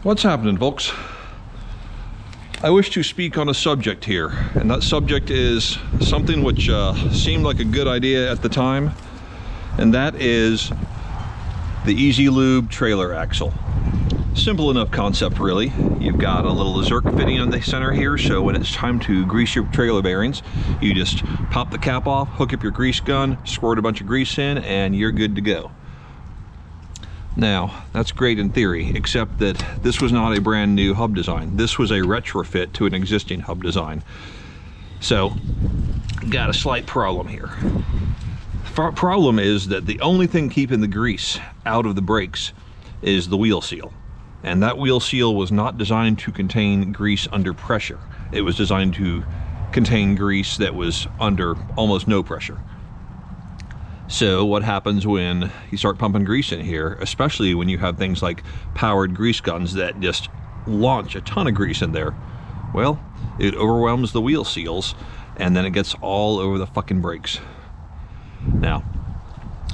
What's happening, folks? I wish to speak on a subject here, and that subject is something which seemed like a good idea at the time, and that is the easy-lube trailer axle. Simple enough concept, really. You've got a little Zerk fitting on the center here, so when it's time to grease your trailer bearings, you just pop the cap off, hook up your grease gun, squirt a bunch of grease in, and you're good to go. Now, that's great in theory, except that this was not a brand new hub design. This was a retrofit to an existing hub design. So, got a slight problem here. The problem is that the only thing keeping the grease out of the brakes is the wheel seal. And that wheel seal was not designed to contain grease under pressure. It was designed to contain grease that was under almost no pressure. So what happens when you start pumping grease in here, especially when you have things like powered grease guns that just launch a ton of grease in there? Well, it overwhelms the wheel seals, and then it gets all over the fucking brakes. Now,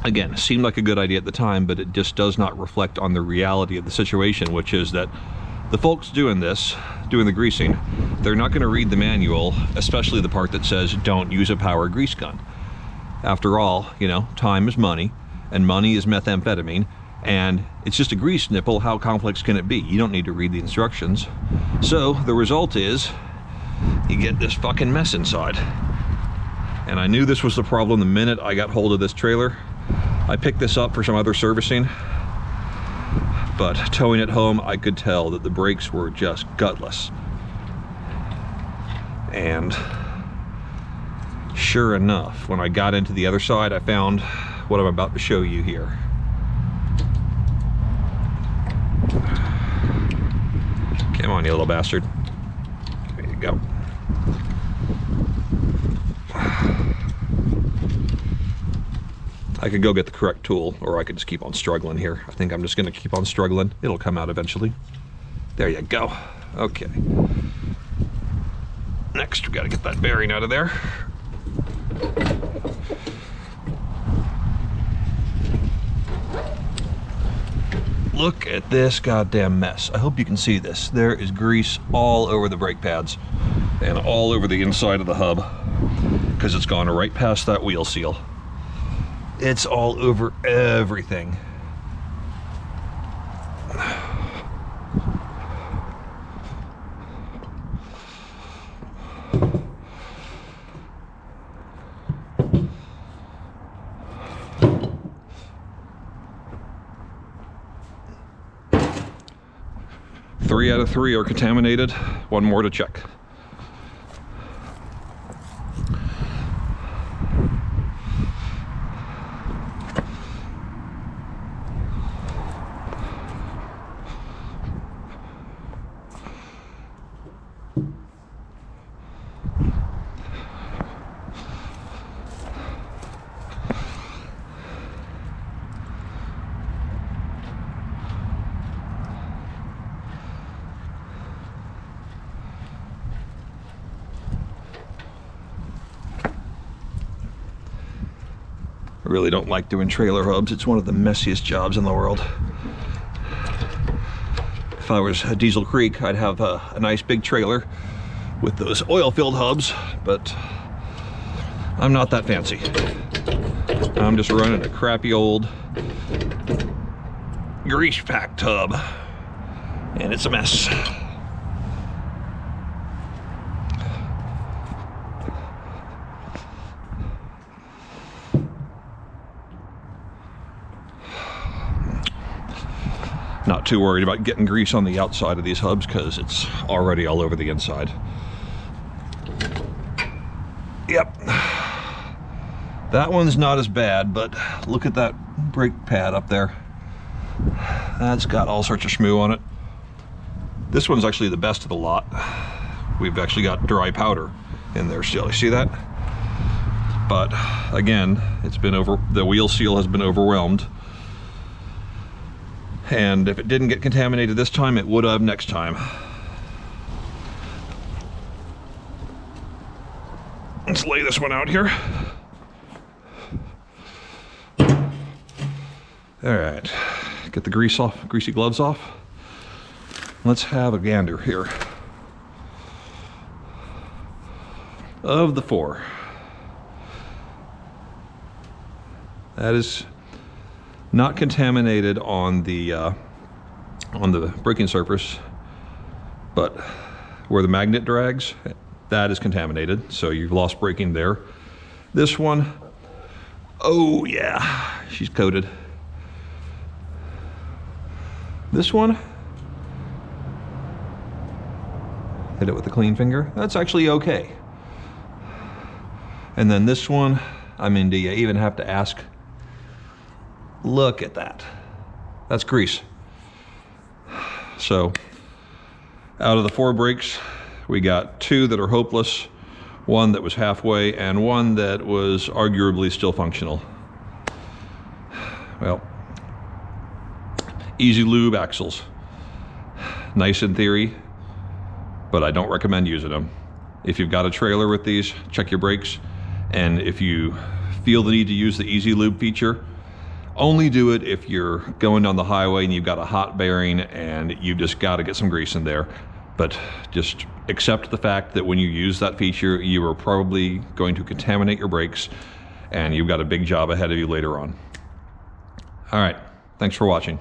again, it seemed like a good idea at the time, but it just does not reflect on the reality of the situation, which is that the folks doing the greasing, they're not going to read the manual, especially the part that says don't use a powered grease gun. After all, you know, time is money, and money is methamphetamine, and it's just a grease nipple. How complex can it be? You don't need to read the instructions. So the result is you get this fucking mess inside. And I knew this was the problem the minute I got hold of this trailer. I picked this up for some other servicing, but towing it home, I could tell that the brakes were just gutless. And sure enough, when I got into the other side, I found what I'm about to show you here. Come on, you little bastard. There you go. I could go get the correct tool, or I could just keep on struggling here. I think I'm just gonna keep on struggling. It'll come out eventually. There you go. Okay. Next, we gotta get that bearing out of there. Look at this goddamn mess. I hope you can see this. There is grease all over the brake pads and all over the inside of the hub because it's gone right past that wheel seal. It's all over everything. Three out of 3 are contaminated. One more to check. I really don't like doing trailer hubs. It's one of the messiest jobs in the world. If I was a Diesel Creek, I'd have a nice big trailer with those oil-filled hubs, but I'm not that fancy. I'm just running a crappy old grease-packed tub, and it's a mess. Not too worried about getting grease on the outside of these hubs because it's already all over the inside. Yep. That one's not as bad, but look at that brake pad up there. That's got all sorts of schmoo on it. This one's actually the best of the lot. We've actually got dry powder in there still. You see that? But again, the wheel seal has been overwhelmed. And if it didn't get contaminated this time, it would have next time. Let's lay this one out here. All right, get the grease off, greasy gloves off. Let's have a gander here. Of the 4, that is not contaminated on the braking surface, but where the magnet drags, that is contaminated, so you've lost braking there. This one, oh yeah, she's coated. This one, hit it with a clean finger, that's actually okay. And then this one, I mean, do you even have to ask? Look at that. That's grease. So, out of the 4 brakes, we got 2 that are hopeless, 1 that was halfway, and 1 that was arguably still functional. Well, easy-lube axles. Nice in theory, but I don't recommend using them. If you've got a trailer with these, check your brakes. And if you feel the need to use the easy-lube feature, only do it if you're going down the highway and you've got a hot bearing and you just got to get some grease in there. But just accept the fact that when you use that feature, you are probably going to contaminate your brakes and you've got a big job ahead of you later on. All right, thanks for watching.